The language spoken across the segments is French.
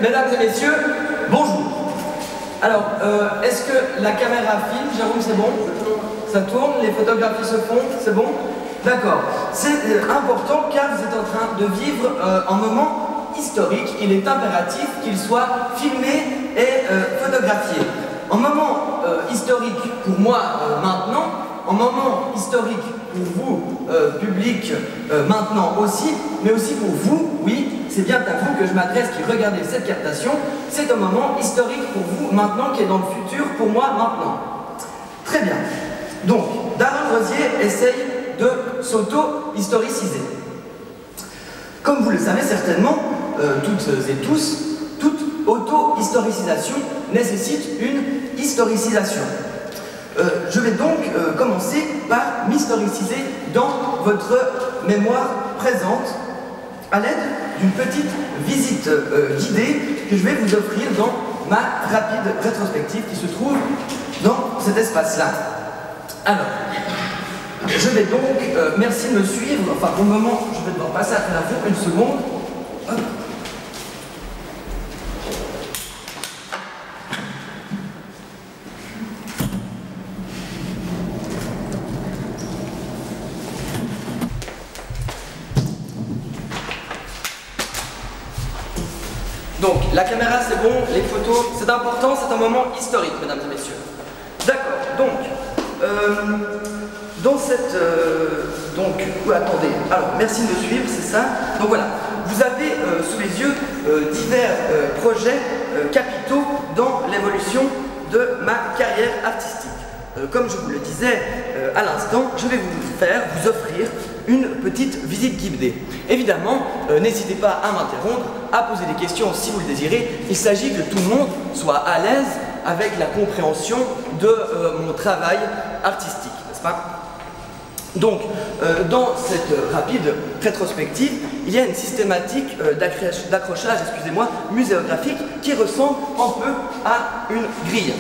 Mesdames et messieurs, bonjour. Alors, est-ce que la caméra filme? Jérôme, c'est bon? Ça tourne, les photographies se font, c'est bon? D'accord. C'est important car vous êtes en train de vivre un moment historique. Il est impératif qu'il soit filmé et photographié. Un moment historique pour moi maintenant, un moment historique pour vous, public, maintenant aussi, mais aussi pour vous, oui, c'est bien à vous que je m'adresse qui regardez cette captation. C'est un moment historique pour vous maintenant qui est dans le futur, pour moi maintenant. Très bien. Donc, Darren Rosier essaye de s'auto-historiciser. Comme vous le savez certainement, toutes et tous, toute auto-historicisation nécessite une historicisation. Je vais donc commencer par m'historiciser dans votre mémoire présente à l'aide d'une petite visite guidée que je vais vous offrir dans ma rapide rétrospective qui se trouve dans cet espace-là. Alors, je vais donc, merci de me suivre, enfin pour le moment, je vais devoir passer à travers vous une seconde. Hop. Donc, la caméra c'est bon, les photos c'est important, c'est un moment historique, mesdames et messieurs. D'accord, donc, dans cette... attendez, alors merci de me suivre, c'est ça. Donc voilà, vous avez sous les yeux divers projets capitaux dans l'évolution de ma carrière artistique. Comme je vous le disais à l'instant, je vais vous offrir une petite visite guidée. Évidemment, n'hésitez pas à m'interrompre, à poser des questions si vous le désirez. Il s'agit que tout le monde soit à l'aise avec la compréhension de mon travail artistique, n'est-ce pas? Donc, dans cette rapide rétrospective, il y a une systématique d'accrochage, excusez-moi, muséographique qui ressemble un peu à une grille.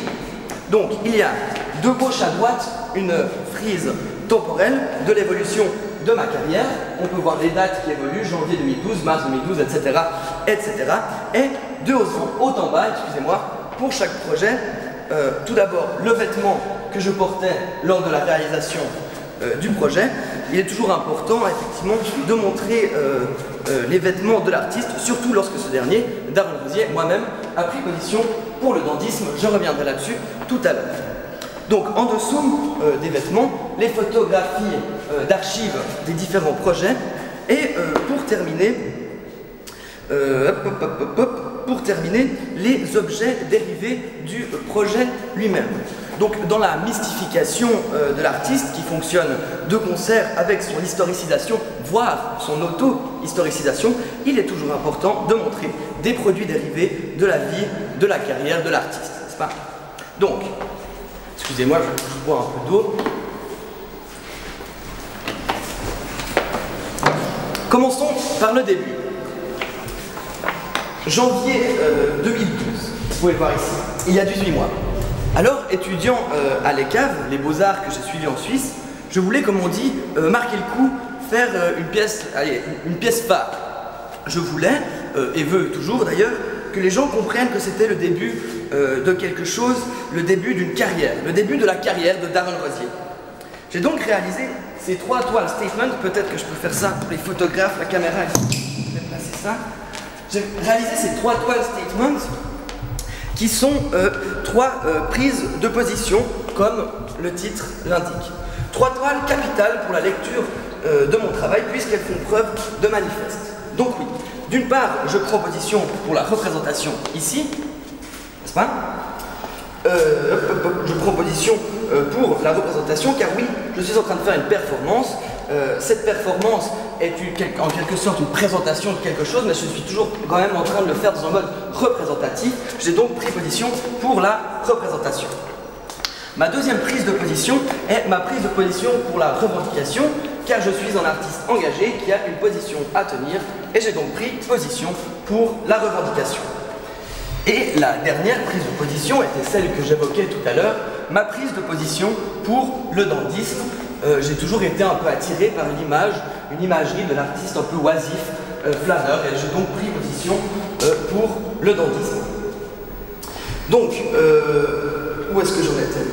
Donc, il y a de gauche à droite une frise temporelle de l'évolution de ma carrière. On peut voir les dates qui évoluent, janvier 2012, mars 2012, etc. etc. Et de haut en bas, excusez-moi, pour chaque projet, tout d'abord le vêtement que je portais lors de la réalisation du projet. Il est toujours important, effectivement, de montrer les vêtements de l'artiste, surtout lorsque ce dernier, Darren Rosier, moi-même, a pris position pour le dandysme. Je reviendrai là-dessus tout à l'heure. Donc, en dessous des vêtements, les photographies d'archives des différents projets. Et pour terminer, les objets dérivés du projet lui-même. Donc, dans la mystification de l'artiste qui fonctionne de concert avec son historicisation, voire son auto-historicisation, il est toujours important de montrer des produits dérivés de la vie, de la carrière de l'artiste, n'est-ce pas? Donc, excusez-moi, je bois un peu d'eau. Commençons par le début. Janvier 2012, vous pouvez le voir ici, il y a 18 mois. Alors, étudiant à l'ECAV, les beaux-arts que j'ai suivis en Suisse, je voulais, comme on dit, marquer le coup, faire une pièce phare. Je voulais, et veux toujours d'ailleurs, que les gens comprennent que c'était le début de quelque chose, le début d'une carrière, le début de la carrière de Darren Rosier. J'ai donc réalisé ces 3 toiles statements, peut-être que je peux faire ça pour les photographes, la caméra, je vais placer ça. J'ai réalisé ces 3 toiles statements qui sont 3 prises de position, comme le titre l'indique. 3 toiles capitales pour la lecture de mon travail, puisqu'elles font preuve de manifeste. Donc oui, d'une part, je prends position pour la représentation ici, n'est-ce pas? Je prends position pour la représentation, car oui, je suis en train de faire une performance. Cette performance est en quelque sorte une présentation de quelque chose, mais je suis toujours quand même en train de le faire dans un mode représentatif. J'ai donc pris position pour la représentation. Ma deuxième prise de position est ma prise de position pour la revendication, car je suis un artiste engagé qui a une position à tenir, et j'ai donc pris position pour la revendication. Et la dernière prise de position était celle que j'évoquais tout à l'heure, ma prise de position pour le dandysme. J'ai toujours été un peu attiré par une imagerie de l'artiste un peu oisif, flâneur, et j'ai donc pris position pour le dandysme. Donc, où est-ce que j'en étais?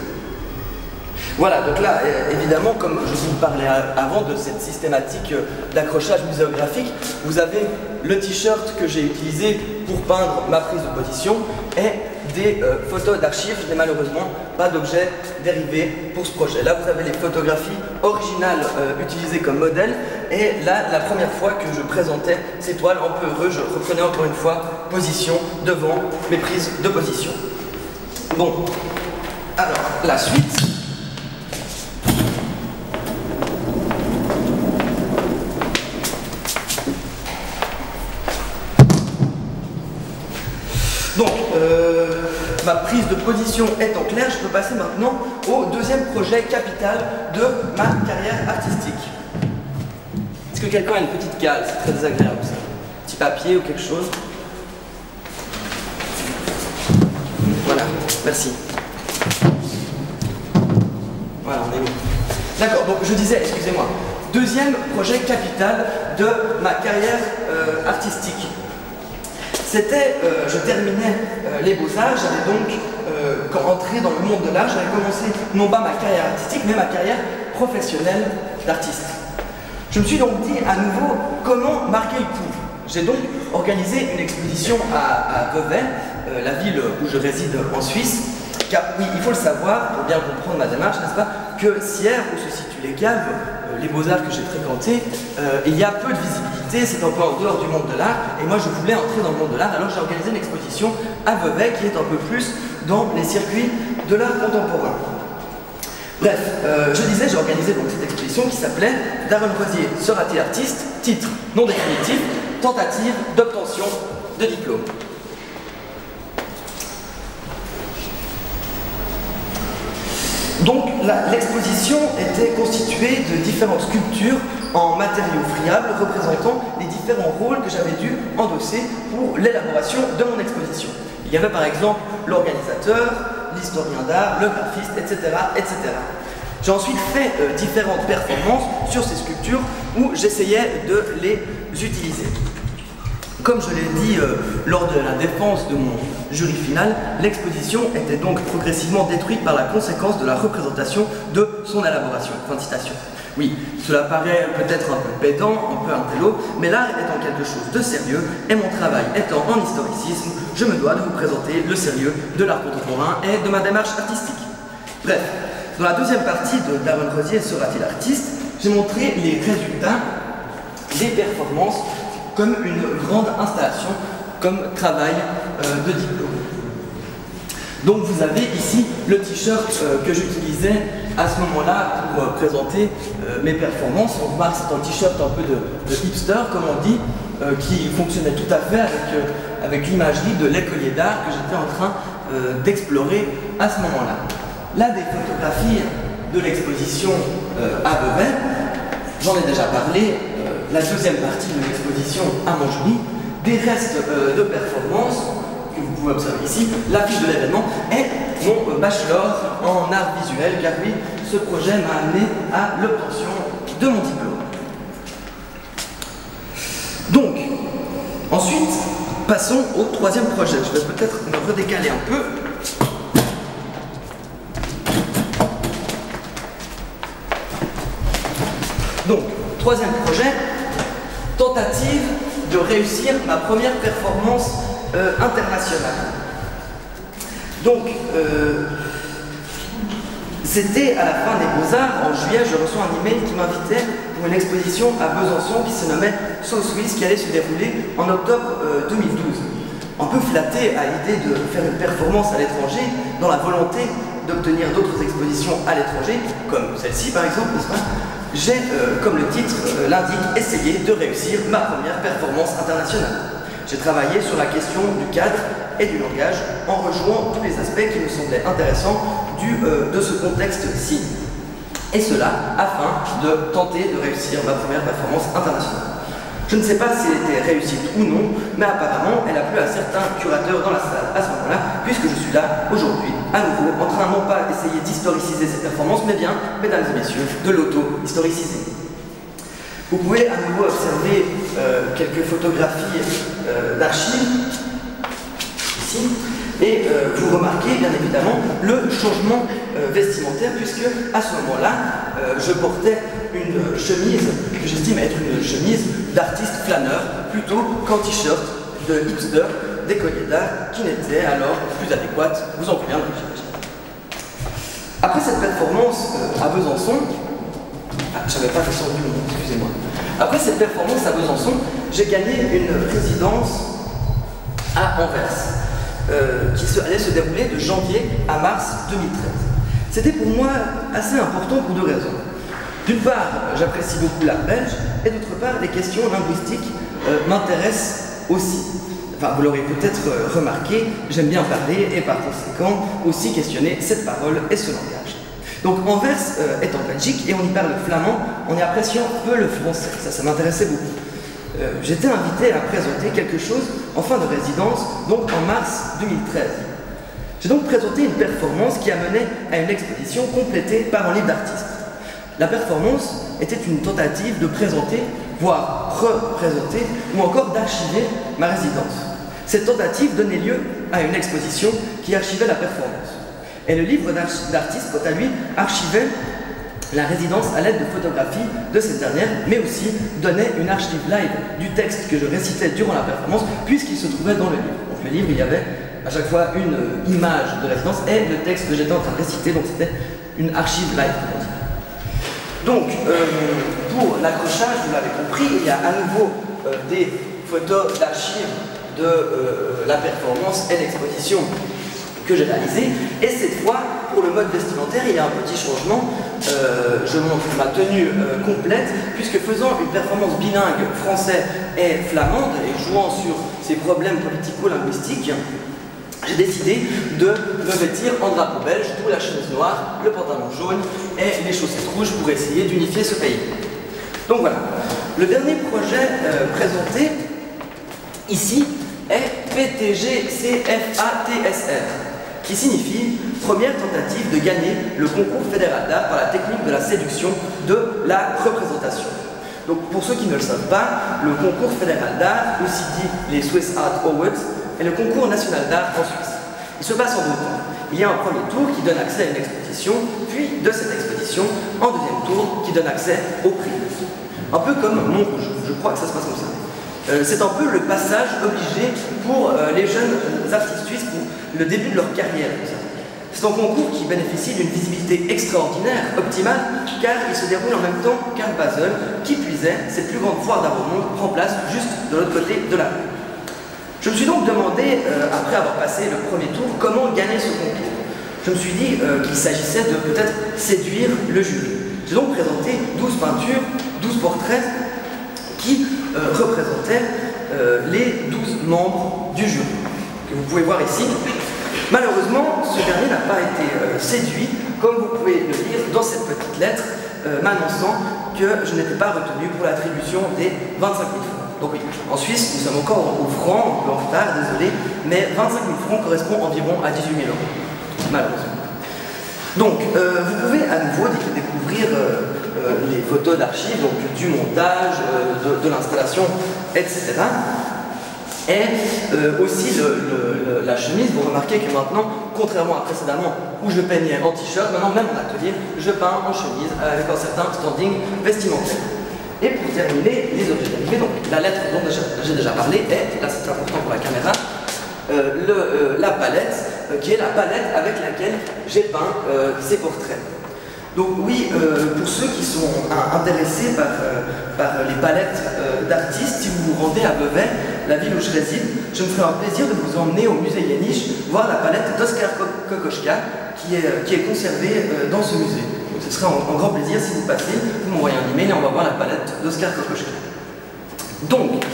Voilà, donc là, évidemment, comme je vous parlais avant de cette systématique d'accrochage muséographique, vous avez le t-shirt que j'ai utilisé pour peindre ma prise de position et des photos d'archives. Je n'ai malheureusement pas d'objets dérivés pour ce projet. Là, vous avez les photographies originales utilisées comme modèle. Et là, la première fois que je présentais ces toiles, un peu heureux, je reprenais encore une fois position devant mes prises de position. Bon, alors, la suite. Donc, ma prise de position étant claire, je peux passer maintenant au deuxième projet capital de ma carrière artistique. Est-ce que quelqu'un a une petite cale? C'est très désagréable ça. Un petit papier ou quelque chose. Voilà, merci. Voilà, on est mis. D'accord, donc je disais, excusez-moi, deuxième projet capital de ma carrière artistique. C'était, je terminais les Beaux-Arts, j'avais donc, quand entré dans le monde de l'art, j'avais commencé non pas ma carrière artistique, mais ma carrière professionnelle d'artiste. Je me suis donc dit à nouveau comment marquer le coup. J'ai donc organisé une exposition à Vevey, la ville où je réside en Suisse, car oui, il faut le savoir, pour bien comprendre ma démarche, n'est-ce pas, que Sierre, où se situent les caves, les Beaux-Arts que j'ai fréquentés, il y a peu de visibilité, c'est un peu en dehors du monde de l'art, et moi je voulais entrer dans le monde de l'art, alors j'ai organisé une exposition à Vevey qui est un peu plus dans les circuits de l'art contemporain. Bref, je disais, j'ai organisé donc cette exposition qui s'appelait « Darren Rosier sera-t-il artiste ?» Titre non définitif, tentative d'obtention de diplôme. Donc l'exposition était constituée de différentes sculptures en matériaux friables représentant les différents rôles que j'avais dû endosser pour l'élaboration de mon exposition. Il y avait par exemple l'organisateur, l'historien d'art, le graphiste, etc. etc. J'ai ensuite fait différentes performances sur ces sculptures où j'essayais de les utiliser. Comme je l'ai dit lors de la défense de mon jury final, l'exposition était donc progressivement détruite par la conséquence de la représentation de son élaboration. Fin de citation. Oui, cela paraît peut-être un peu pédant, un peu intello, mais l'art étant quelque chose de sérieux, et mon travail étant en historicisme, je me dois de vous présenter le sérieux de l'art contemporain et de ma démarche artistique. Bref, dans la deuxième partie de Darren Rosier sera-t-il artiste, j'ai montré les résultats des performances comme une grande installation, comme travail de diplôme. Donc vous avez ici le t-shirt que j'utilisais à ce moment-là pour présenter mes performances. On remarque c'est un t-shirt un peu de hipster, comme on dit, qui fonctionnait tout à fait avec l'imagerie de l'écolier d'art que j'étais en train d'explorer à ce moment-là. Là, des photographies de l'exposition à Vevey, j'en ai déjà parlé. La deuxième partie de l'exposition à Montjoly, des restes de performance que vous pouvez observer ici, l'affiche de l'événement et mon bachelor en art visuel, car oui, ce projet m'a amené à l'obtention de mon diplôme. Donc, ensuite, passons au troisième projet. Je vais peut-être me redécaler un peu. Donc, troisième projet, tentative de réussir ma première performance internationale. Donc, c'était à la fin des Beaux-Arts, en juillet, je reçois un email qui m'invitait pour une exposition à Besançon qui se nommait So Suisse, qui allait se dérouler en octobre 2012. Un peu flatté à l'idée de faire une performance à l'étranger, dans la volonté d'obtenir d'autres expositions à l'étranger, comme celle-ci par exemple, n'est-ce pas ? J'ai, comme le titre l'indique, essayé de réussir ma première performance internationale. J'ai travaillé sur la question du cadre et du langage en rejouant tous les aspects qui me semblaient intéressants de ce contexte-ci. Et cela afin de tenter de réussir ma première performance internationale. Je ne sais pas si elle était réussite ou non, mais apparemment elle a plu à certains curateurs dans la salle à ce moment-là, puisque je suis là aujourd'hui, à nouveau, en train non pas d'essayer d'historiciser cette performance, mais bien, mesdames et messieurs, de l'auto-historiciser. Vous pouvez à nouveau observer quelques photographies d'archives. ici. Et vous remarquez bien évidemment le changement vestimentaire, puisque à ce moment-là, je portais une chemise que j'estime être une chemise d'artiste flâneur, plutôt qu'en t-shirt de hipster d'écolier d'art qui n'était alors plus adéquate, vous en conviendrez. Après cette performance à Besançon, j'avais pas descendu le nom, excusez-moi. Après cette performance à Besançon, j'ai gagné une résidence à Anvers, qui allait se dérouler de janvier à mars 2013. C'était pour moi assez important pour deux raisons. D'une part, j'apprécie beaucoup l'art belge, et d'autre part, les questions linguistiques m'intéressent aussi. Enfin, vous l'aurez peut-être remarqué, j'aime bien parler et par conséquent aussi questionner cette parole et ce langage. Donc Anvers est en Belgique et on y parle flamand en y appréciant peu le français, ça m'intéressait beaucoup. J'étais invité à présenter quelque chose en fin de résidence, donc en mars 2013. J'ai donc présenté une performance qui a mené à une exposition complétée par un livre d'artiste. La performance était une tentative de présenter, voire représenter, ou encore d'archiver ma résidence. Cette tentative donnait lieu à une exposition qui archivait la performance. Et le livre d'artiste, quant à lui, archivait la résidence à l'aide de photographies de cette dernière, mais aussi donnait une archive live du texte que je récitais durant la performance, puisqu'il se trouvait dans le livre. Donc le livre, il y avait à chaque fois une image de résidence et le texte que j'étais en train de réciter, donc c'était une archive live, comme on dit. Donc, pour l'accrochage, vous l'avez compris, il y a à nouveau des photos d'archives de la performance et l'exposition que j'ai réalisée. Et cette fois, pour le mode vestimentaire, il y a un petit changement. Je montre ma tenue complète, puisque faisant une performance bilingue français et flamande, et jouant sur ces problèmes politico-linguistiques, j'ai décidé de me vêtir en drapeau belge, d'où la chemise noire, le pantalon jaune et les chaussettes rouges pour essayer d'unifier ce pays. Donc voilà. Le dernier projet présenté ici est PTG-CFATSR, qui signifie première tentative de gagner le concours fédéral d'art par la technique de la séduction de la représentation. Donc pour ceux qui ne le savent pas, le concours fédéral d'art, aussi dit les Swiss Art Awards, est le concours national d'art en Suisse. Il se passe en deux temps. Il y a un premier tour qui donne accès à une exposition, puis de cette exposition, un deuxième tour qui donne accès au prix. Un peu comme Montrouge, je crois que ça se passe comme ça. C'est un peu le passage obligé pour les jeunes artistes suisses pour le début de leur carrière. C'est un concours qui bénéficie d'une visibilité extraordinaire, optimale, car il se déroule en même temps qu'Art Basel, qui puisait, cette plus grande foire d'art au monde prend place juste de l'autre côté de la rue. Je me suis donc demandé, après avoir passé le premier tour, comment gagner ce concours. Je me suis dit qu'il s'agissait de peut-être séduire le jury. J'ai donc présenté 12 peintures, 12 portraits qui représentaient les 12 membres du jury, que vous pouvez voir ici. Malheureusement, ce dernier n'a pas été séduit, comme vous pouvez le lire dans cette petite lettre, m'annonçant que je n'étais pas retenu pour l'attribution des 25 000 francs. Donc oui, en Suisse, nous sommes encore au franc, un peu en retard, désolé, mais 25 000 francs correspond environ à 18 000 euros, malheureusement. Donc, vous pouvez à nouveau découvrir les photos d'archives, donc du montage, de l'installation, etc. Et aussi la chemise, vous remarquez que maintenant, contrairement à précédemment où je peignais en t-shirt, maintenant même en atelier, je peins en chemise avec un certain standing vestimentaire. Et pour terminer, les objets dérivés, donc la lettre dont j'ai déjà parlé est, là c'est important pour la caméra, la palette, qui est la palette avec laquelle j'ai peint ces portraits. Donc oui, pour ceux qui sont intéressés par les palettes d'artistes, si vous vous rendez à Vevey, la ville où je réside, je me ferai un plaisir de vous emmener au musée Jenisch voir la palette d'Oskar Kokoschka qui est conservée dans ce musée. Donc ce serait un grand plaisir si vous passez, vous m'envoyez un email et on va voir la palette d'Oskar Kokoschka. Donc,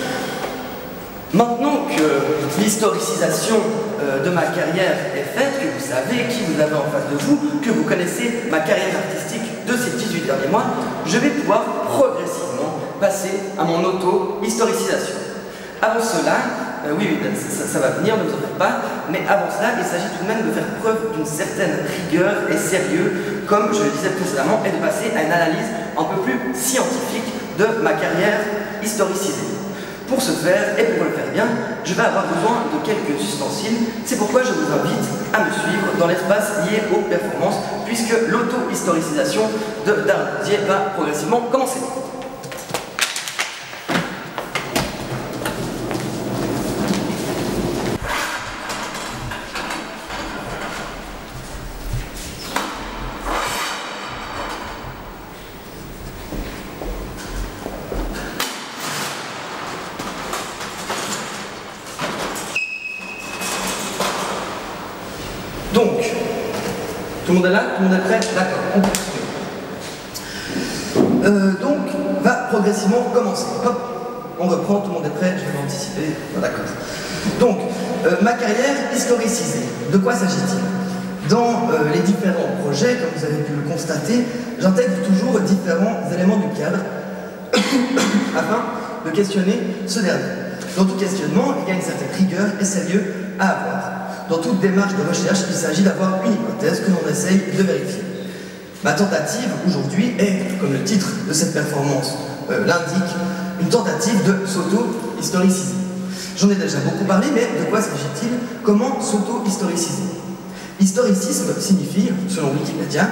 maintenant que l'historicisation de ma carrière est faite, que vous savez qui vous avez en face de vous, que vous connaissez ma carrière artistique de ces 18 derniers mois, je vais pouvoir progressivement passer à mon auto-historicisation. Avant cela, oui, ça va venir, ne vous en faites pas, mais avant cela, il s'agit tout de même de faire preuve d'une certaine rigueur et sérieux, comme je le disais précédemment, et de passer à une analyse un peu plus scientifique de ma carrière historicisée. Pour ce faire, et pour le faire bien, je vais avoir besoin de quelques ustensiles. C'est pourquoi je vous invite à me suivre dans l'espace lié aux performances, puisque l'auto-historicisation d'Arnaud Rodier va progressivement commencer. Donc, tout le monde est là? Tout le monde est prêt? D'accord, on continue. Donc, va progressivement commencer. Hop, on reprend, tout le monde est prêt, je vais m'anticiper. D'accord. Donc, ma carrière historicisée, de quoi s'agit-il? Dans les différents projets, comme vous avez pu le constater, j'intègre toujours différents éléments du cadre afin de questionner ce dernier. Dans tout questionnement, il y a une certaine rigueur et sérieux à avoir. Dans toute démarche de recherche, il s'agit d'avoir une hypothèse que l'on essaye de vérifier. Ma tentative aujourd'hui est, comme le titre de cette performance l'indique, une tentative de s'auto-historiciser. J'en ai déjà beaucoup parlé, mais de quoi s'agit-il? Comment s'auto-historiciser? Historicisme signifie, selon Wikipédia,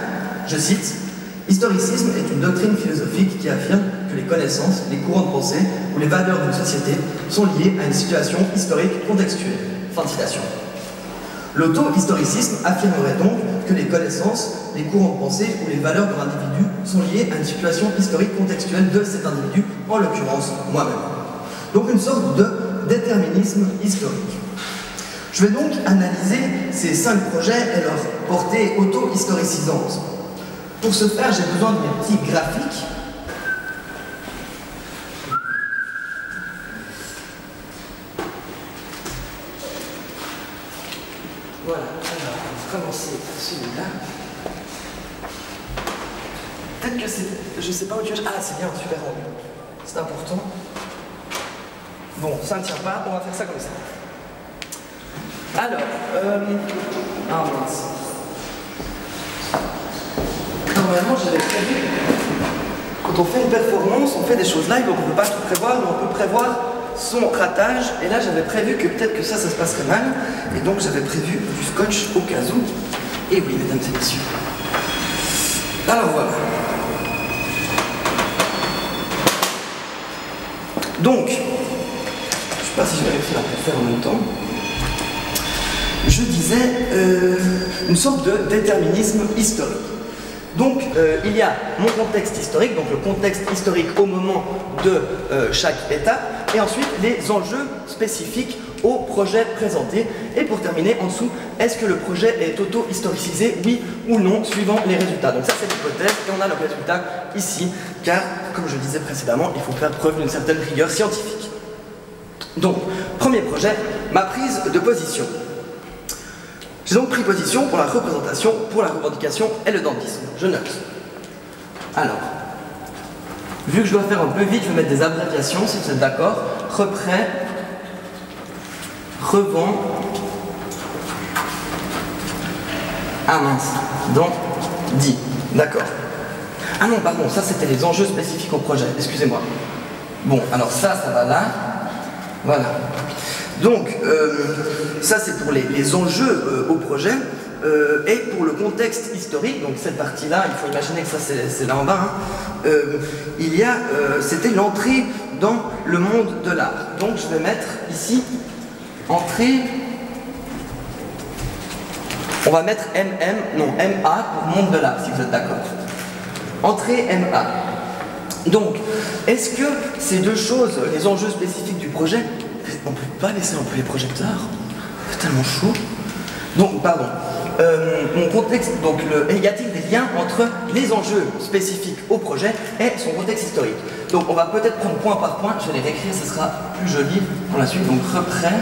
je cite, « Historicisme est une doctrine philosophique qui affirme que les connaissances, les courants de pensée ou les valeurs d'une société sont liées à une situation historique contextuelle. » Fin de citation. L'auto-historicisme affirmerait donc que les connaissances, les courants de pensée ou les valeurs de l'individu sont liées à une situation historique contextuelle de cet individu, en l'occurrence moi-même. Donc une sorte de déterminisme historique. Je vais donc analyser ces 5 projets et leur portée auto-historicisante. Pour ce faire, j'ai besoin de mes petits graphiques. Voilà, alors on va commencer par celui-là. Peut-être que c'est... je sais pas où tu es. Ah, c'est bien, super rendu. C'est important. Bon, ça ne tient pas, on va faire ça comme ça. Alors, ah mince. Normalement, j'avais prévu... Quand on fait une performance, on fait des choses live, donc on ne peut pas tout prévoir, mais on peut prévoir son ratage, et là j'avais prévu que peut-être que ça se passerait mal, et donc j'avais prévu du scotch au cas où. Et oui, mesdames et messieurs. Alors voilà. Donc, je ne sais pas si je vais réussir à le faire en même temps. Je disais une sorte de déterminisme historique. Donc, il y a mon contexte historique, donc le contexte historique au moment de chaque étape, et ensuite les enjeux spécifiques au projet présenté. Et pour terminer, en dessous, est-ce que le projet est auto-historicisé, oui ou non, suivant les résultats. Donc ça, c'est l'hypothèse, et on a le résultat ici, car, comme je le disais précédemment, il faut faire preuve d'une certaine rigueur scientifique. Donc, premier projet, ma prise de position. J'ai donc pris position pour la représentation, pour la revendication et le dandysme. Je note. Alors, vu que je dois faire un peu vite, je vais mettre des abréviations, si vous êtes d'accord. Reprès, revend, ah mince, dit. D'accord. Ah non, pardon, ça c'était les enjeux spécifiques au projet, excusez-moi. Bon, alors ça va là. Voilà. Donc, ça c'est pour les enjeux au projet, et pour le contexte historique, donc cette partie-là, il faut imaginer que ça c'est là en bas, hein, c'était l'entrée dans le monde de l'art. Donc je vais mettre ici, entrée, on va mettre MA pour monde de l'art, si vous êtes d'accord. Entrée MA. Donc, est-ce que ces deux choses, les enjeux spécifiques du projet, on ne peut pas laisser un peu les projecteurs? C'est tellement chaud. Donc, pardon. Mon contexte, donc, y a-t-il des liens entre les enjeux spécifiques au projet et son contexte historique? Donc, on va peut-être prendre point par point. Je vais les réécrire, ce sera plus joli pour la suite. Donc, reprès,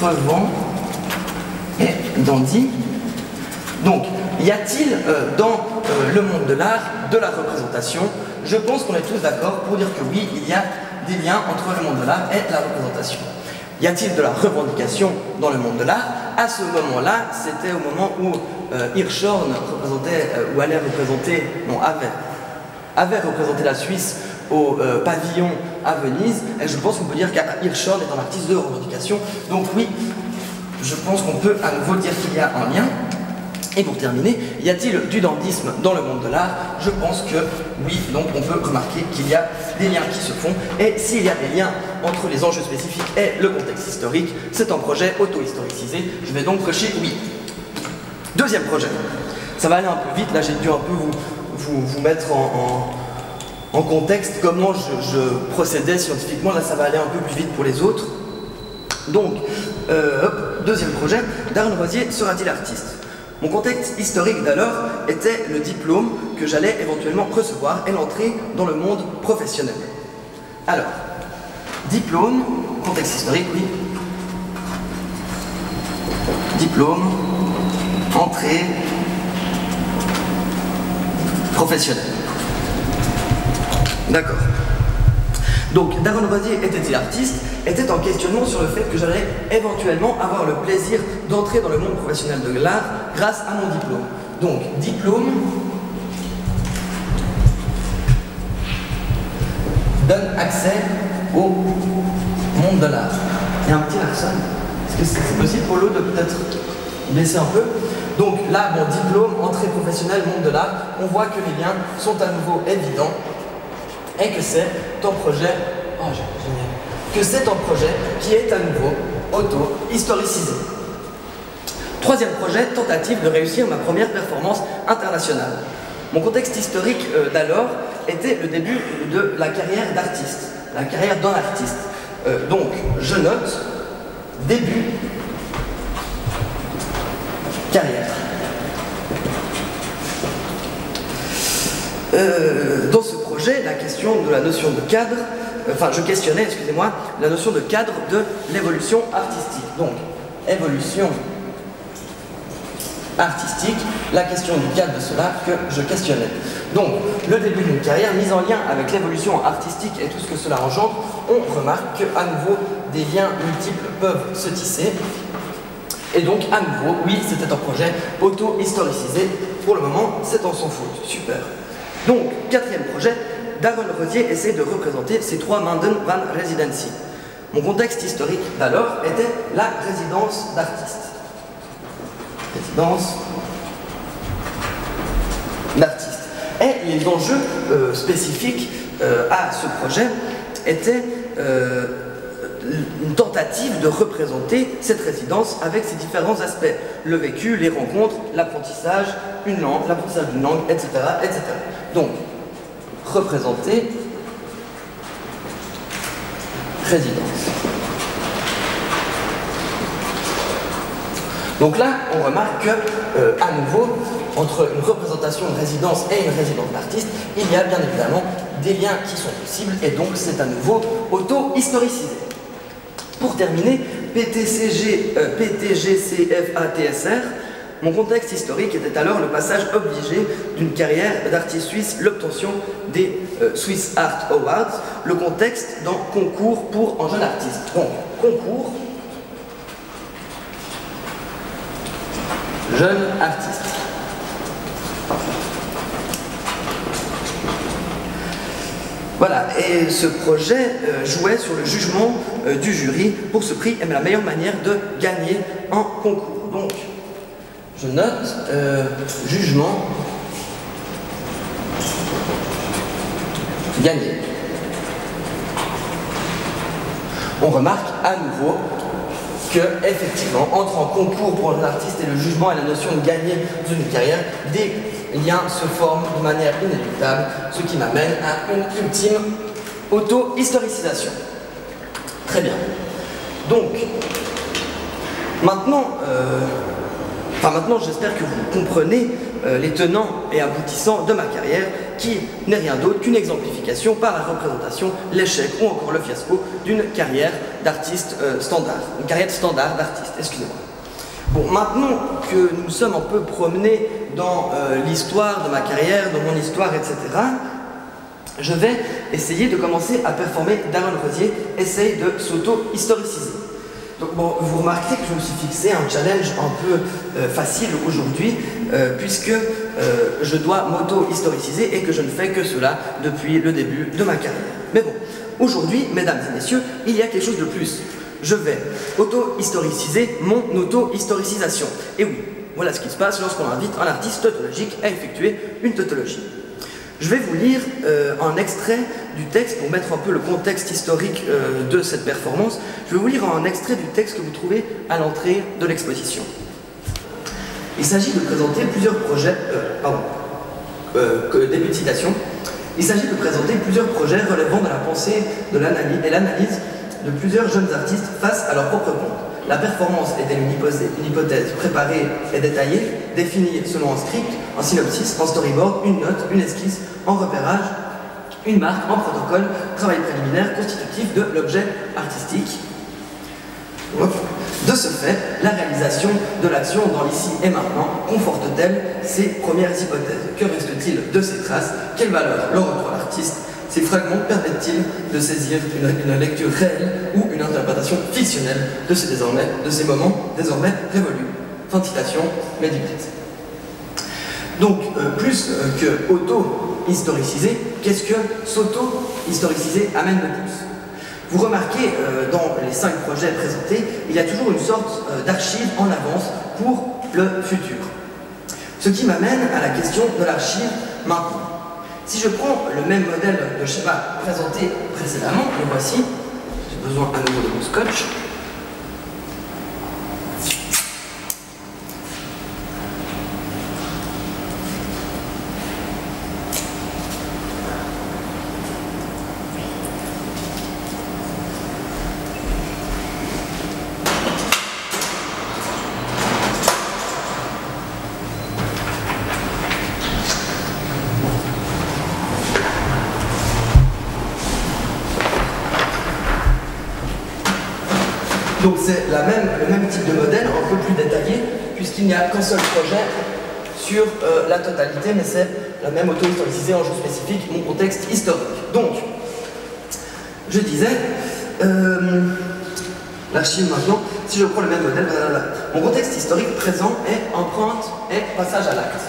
revend et dandy. Donc, y a-t-il dans le monde de l'art de la représentation? Je pense qu'on est tous d'accord pour dire que oui, il y a des liens entre le monde de l'art et la représentation. Y a-t-il de la revendication dans le monde de l'art? À ce moment-là, c'était au moment où Hirschhorn représentait, ou allait représenter, non, avait représenté la Suisse au pavillon à Venise, et je pense qu'on peut dire qu'Hirshhorn est un artiste de revendication. Donc oui, je pense qu'on peut à nouveau dire qu'il y a un lien. Et pour terminer, y a-t-il du dandysme dans le monde de l'art? Je pense que oui, donc on peut remarquer qu'il y a des liens qui se font. Et s'il y a des liens entre les enjeux spécifiques et le contexte historique, c'est un projet auto-historicisé. Je vais donc cocher oui. Deuxième projet. Ça va aller un peu vite, là j'ai dû un peu vous mettre en contexte comment je procédais scientifiquement. Là ça va aller un peu plus vite pour les autres. Donc, deuxième projet, Darren Rosier sera-t-il artiste? Mon contexte historique d'alors était le diplôme que j'allais éventuellement recevoir et l'entrée dans le monde professionnel. Alors, diplôme, contexte historique, oui. Diplôme, entrée, professionnelle. D'accord. Donc, Darren Rosier était-il artiste? Était en questionnement sur le fait que j'allais éventuellement avoir le plaisir d'entrer dans le monde professionnel de l'art grâce à mon diplôme. Donc, diplôme donne accès au monde de l'art. Il y a un petit Larson. Est-ce que c'est possible pour l'eau de peut-être baisser un peu? Donc là, mon diplôme, entrée professionnelle, monde de l'art, on voit que les liens sont à nouveau évidents et que c'est un projet... Oh, génial. Que c'est un projet qui est à nouveau auto-historicisé. Troisième projet, tentative de réussir ma première performance internationale. Mon contexte historique d'alors était le début de la carrière d'artiste, la carrière d'un artiste. Donc, je note début carrière. Dans ce projet, la question de la notion de cadre, je questionnais, excusez-moi, la notion de cadre de l'évolution artistique. Donc, évolution artistique, la question du cadre de cela que je questionnais. Donc, le début d'une carrière mise en lien avec l'évolution artistique et tout ce que cela engendre, on remarque qu'à nouveau, des liens multiples peuvent se tisser. Et donc, à nouveau, oui, c'était un projet auto-historicisé. Pour le moment, c'est en sans faute. Super. Donc, quatrième projet, Darren Rosier essaie de représenter ces trois Manden van Residency. Mon contexte historique d'alors était la résidence d'artiste. Résidence d'artiste. Et les enjeux spécifiques à ce projet étaient une tentative de représenter cette résidence avec ses différents aspects. Le vécu, les rencontres, l'apprentissage, une langue, l'apprentissage d'une langue, etc., etc. Donc, représenter résidence. Donc là, on remarque que, à nouveau, entre une représentation de résidence et une résidence d'artiste, il y a bien évidemment des liens qui sont possibles et donc c'est à nouveau auto-historicisé. Pour terminer, PTGCFATSR, mon contexte historique était alors le passage obligé d'une carrière d'artiste suisse, l'obtention des Swiss Art Awards, le contexte dans concours pour un jeune artiste. Donc, concours, jeune artiste. Voilà, et ce projet jouait sur le jugement du jury pour ce prix et la meilleure manière de gagner un concours. Donc, je note jugement gagné. On remarque à nouveau que, effectivement, entre un concours pour un artiste et le jugement et la notion de gagner dans une carrière, des liens se forment de manière inéluctable, ce qui m'amène à une ultime auto-historicisation. Très bien. Donc, maintenant, j'espère que vous comprenez les tenants et aboutissants de ma carrière, qui n'est rien d'autre qu'une exemplification par la représentation, l'échec ou encore le fiasco d'une carrière d'artiste standard. Une carrière standard d'artiste, excusez-moi. Bon, maintenant que nous sommes un peu promenés dans l'histoire de ma carrière, dans mon histoire, etc., je vais essayer de commencer à performer. Darren Rosier essaye de s'auto-historiciser. Donc bon, vous remarquez que je me suis fixé un challenge un peu facile aujourd'hui, puisque je dois m'auto-historiciser et que je ne fais que cela depuis le début de ma carrière. Mais bon, aujourd'hui, mesdames et messieurs, il y a quelque chose de plus. Je vais auto-historiciser mon auto-historicisation. Et oui, voilà ce qui se passe lorsqu'on invite un artiste tautologique à effectuer une tautologie. Je vais vous lire un extrait du texte pour mettre un peu le contexte historique de cette performance. Je vais vous lire un extrait du texte que vous trouvez à l'entrée de l'exposition. Il s'agit de présenter plusieurs projets... début de citation. Il s'agit de présenter plusieurs projets relevant de la pensée et l'analyse de plusieurs jeunes artistes face à leur propre compte. La performance est une hypothèse préparée et détaillée, définie selon un script, un synopsis, un storyboard, une note, une esquisse, un repérage, une marque, un protocole, travail préliminaire constitutif de l'objet artistique. De ce fait, la réalisation de l'action dans l'ici et maintenant conforte-t-elle ces premières hypothèses? Que reste-t-il de ces traces? Quelle valeur leur octroie l'artiste? Ces fragments permettent-ils de saisir une lecture réelle ou une interprétation fictionnelle de ces moments désormais révolus? Fin de citation, Médicis. Donc, plus que auto-historiciser, qu'est-ce que s'auto-historiciser amène de plus? Vous remarquez, dans les 5 projets présentés, il y a toujours une sorte d'archive en avance pour le futur. Ce qui m'amène à la question de l'archive maintenant. Si je prends le même modèle de schéma présenté précédemment, le voici, j'ai besoin à nouveau de mon scotch. Donc c'est le même type de modèle, un peu plus détaillé, puisqu'il n'y a qu'un seul projet sur la totalité, mais c'est la même auto-historicisée en jeu spécifique, mon contexte historique. Donc, je disais, l'archive maintenant, si je prends le même modèle, mon contexte historique présent est empreinte et passage à l'acte.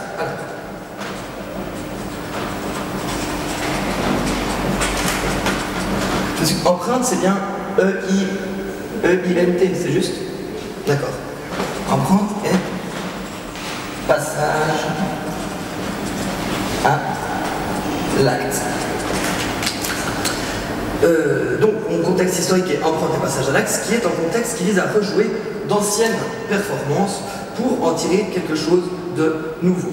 Empreinte, c'est bien EINT, c'est juste? D'accord. Empreinte et passage à l'acte. Donc, mon contexte historique est empreinte et passage à l'acte, ce qui est un contexte qui vise à rejouer d'anciennes performances pour en tirer quelque chose de nouveau.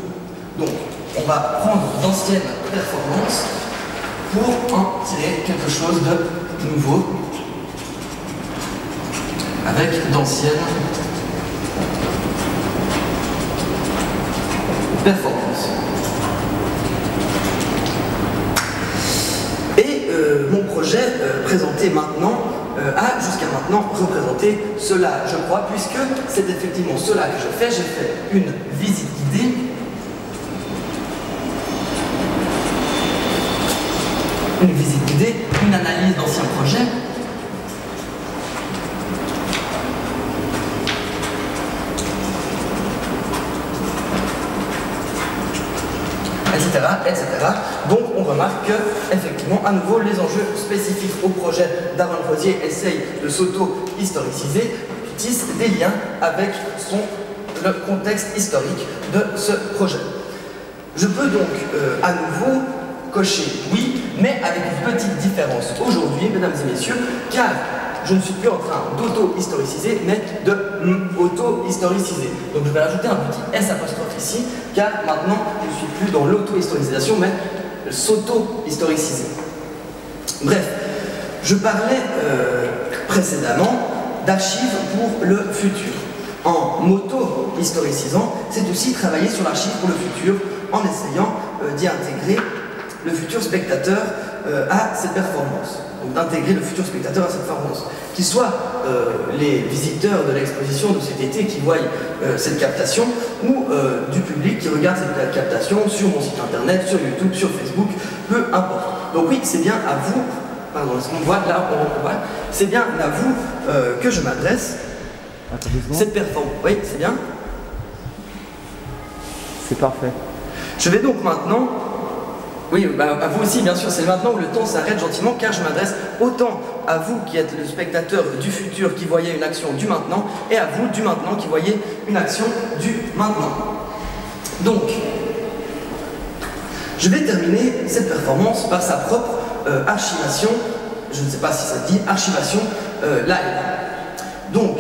Donc, on va prendre d'anciennes performances pour en tirer quelque chose de nouveau, avec d'anciennes performances. Et mon projet présenté maintenant a jusqu'à maintenant représenté cela, je crois, puisque c'est effectivement cela que j'ai fait. J'ai fait une visite guidée une analyse d'anciens projets, etc. Donc on remarque que, effectivement, à nouveau, les enjeux spécifiques au projet d'Aaron Rosier essayent de s'auto-historiciser, tissent des liens avec le contexte historique de ce projet. Je peux donc à nouveau cocher oui, mais avec une petite différence aujourd'hui, mesdames et messieurs, car je ne suis plus en train d'auto-historiciser, mais de auto-historiciser. Donc je vais ajouter un petit S apostrophe ici, car maintenant je ne suis plus dans l'auto-historisation, mais s'auto-historiciser. Bref, je parlais précédemment d'archives pour le futur. En m'auto-historicisant, c'est aussi travailler sur l'archive pour le futur, en essayant d'y intégrer le futur spectateur à cette performance. Donc d'intégrer le futur spectateur à cette performance. Qu'ils soient les visiteurs de l'exposition de cet été qui voient cette captation, ou du public qui regarde cette captation sur mon site internet, sur YouTube, sur Facebook, peu importe. Donc oui, c'est bien à vous, pardon, est-ce qu'on voit là, on voit, c'est bien à vous que je m'adresse. Cette performance, oui, c'est bien. C'est parfait. Je vais donc maintenant, oui, à vous aussi bien sûr, c'est maintenant où le temps s'arrête gentiment car je m'adresse autant à vous qui êtes le spectateur du futur qui voyez une action du maintenant et à vous du maintenant qui voyez une action du maintenant. Donc, je vais terminer cette performance par sa propre archivation, je ne sais pas si ça se dit, archivation live. Donc,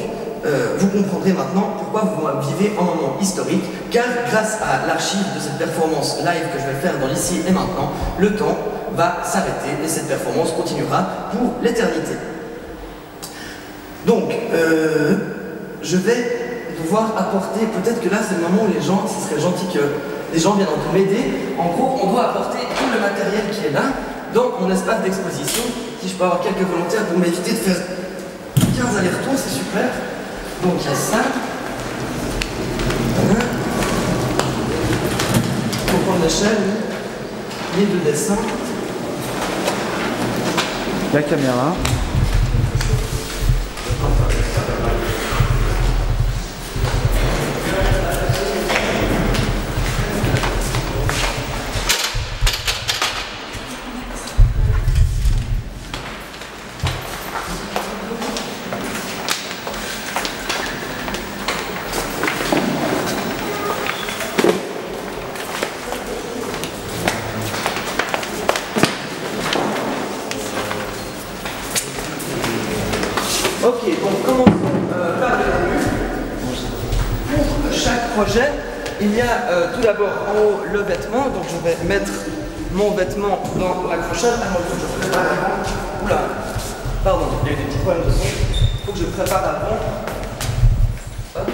vous comprendrez maintenant pourquoi vous vivez un moment historique, car grâce à l'archive de cette performance live que je vais faire dans l'ici et maintenant, le temps va s'arrêter et cette performance continuera pour l'éternité. Donc, je vais devoir apporter, peut-être que là c'est le moment où les gens, ce serait gentil que les gens viennent un peu m'aider. En gros, on doit apporter tout le matériel qui est là dans mon espace d'exposition. Si je peux avoir quelques volontaires pour m'éviter de faire 15 allers-retours, c'est super. Donc il y a ça. Voilà. Pour prendre l'échelle, les deux dessins. La caméra. Ok, donc commençons par le début. Pour chaque projet, il y a tout d'abord en haut le vêtement. Donc je vais mettre mon vêtement dans l'accrochage. Ah non, il faut que je prépare avant. Oula, pardon, il y a eu des petits problèmes de son. Il faut que je prépare avant. Hop.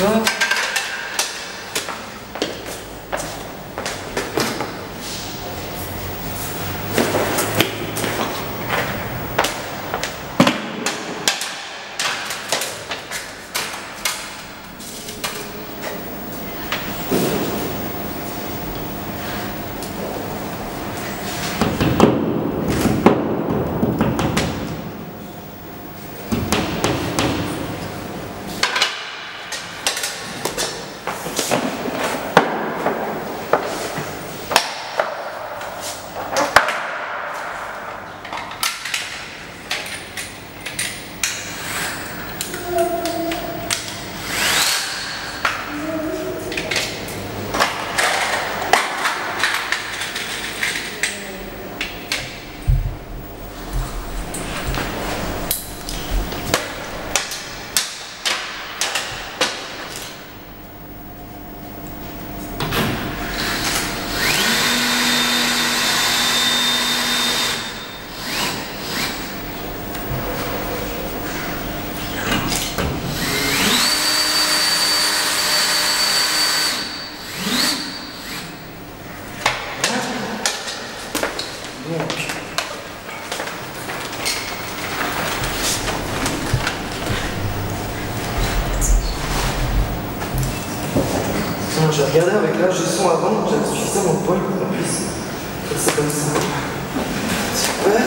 D'accord. Je vais regarder avec l'âge du son avant, j'avais suffisamment de points pour qu'on puisse C'est comme ça. Super.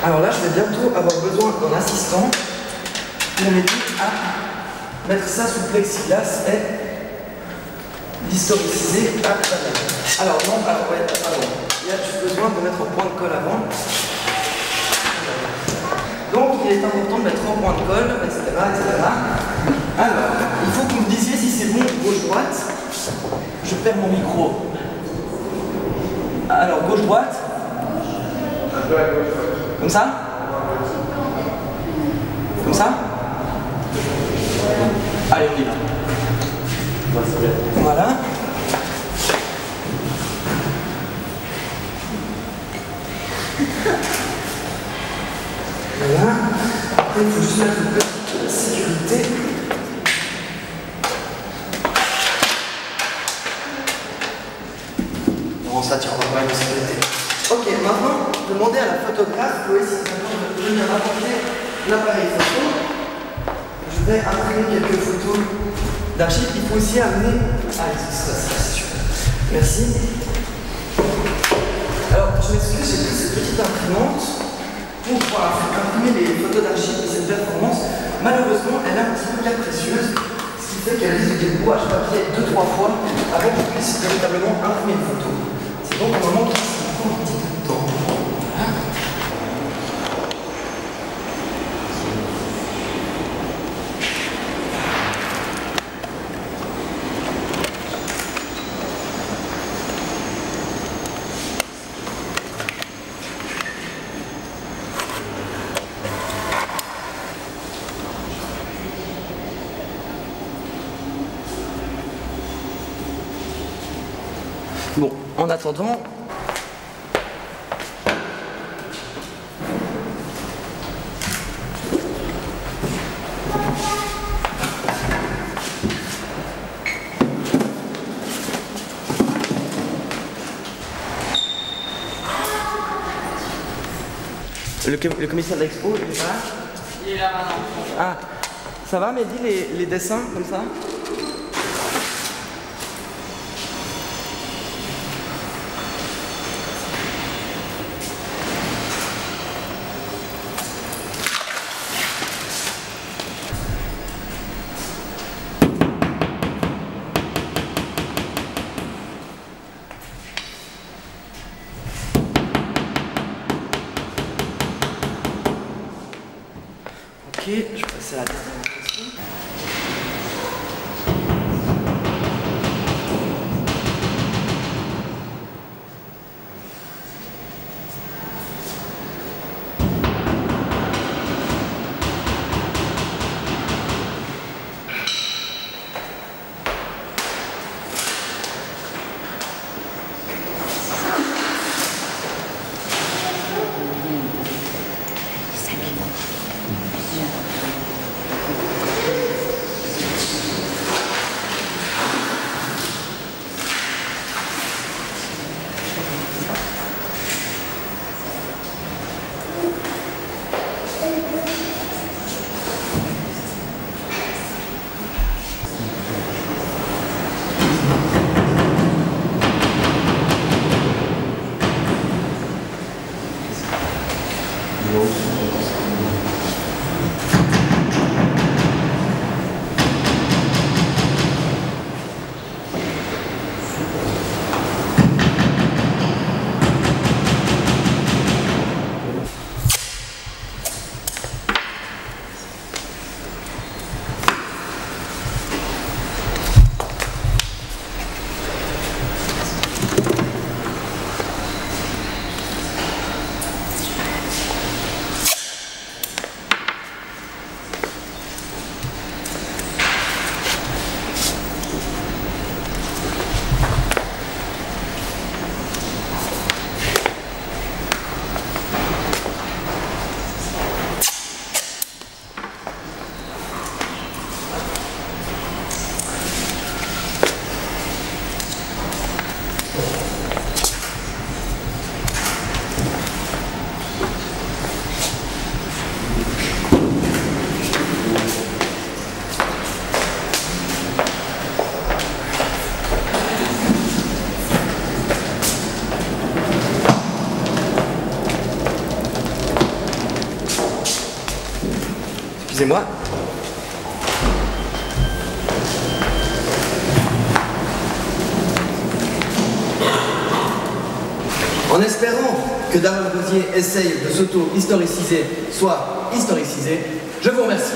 Alors là, je vais bientôt avoir besoin d'un assistant pour m'aider à mettre ça sous plexiglas et l'historiciser à travers. Alors non, alors ouais, pardon. Il y a juste besoin de mettre un point de colle avant. Donc il est important de mettre un point de colle, etc., etc. Alors, il faut que vous me disiez si c'est bon gauche-droite. Je perds mon micro. Alors gauche-droite. Un peu à gauche. Comme ça? Comme ça? Allez, on y va. Voilà. Voilà. Après, il faut juste mettre une petite sécurité. Non, ça tire pas une sécurité. Ok, maintenant, je vais demander à la photographe, Chloé, si c'est d'accord de venir apporter l'appareil photo. Je vais imprimer quelques photos d'archives. Il faut aussi amener... Ah, ça, c'est sûr. Merci. Alors, je m'excuse, j'ai pris cette petite imprimante pour pouvoir imprimer les photos d'archives de cette performance. Malheureusement, elle est un petit peu capricieuse, ce qui fait qu'elle risque de rouage papier 2-3 fois avant qu'on puisse véritablement imprimer une photo. C'est donc un moment qui prend un petit peu de temps. Bon, en attendant, le commissaire d'expo, il est là? Il est là maintenant. Ah, ça va, Mehdi, les dessins comme ça? Ok, je vais passer à la dernière question. Excusez-moi. En espérant que Darwin Rosier essaye de s'auto-historiciser, soit historicisé, je vous remercie.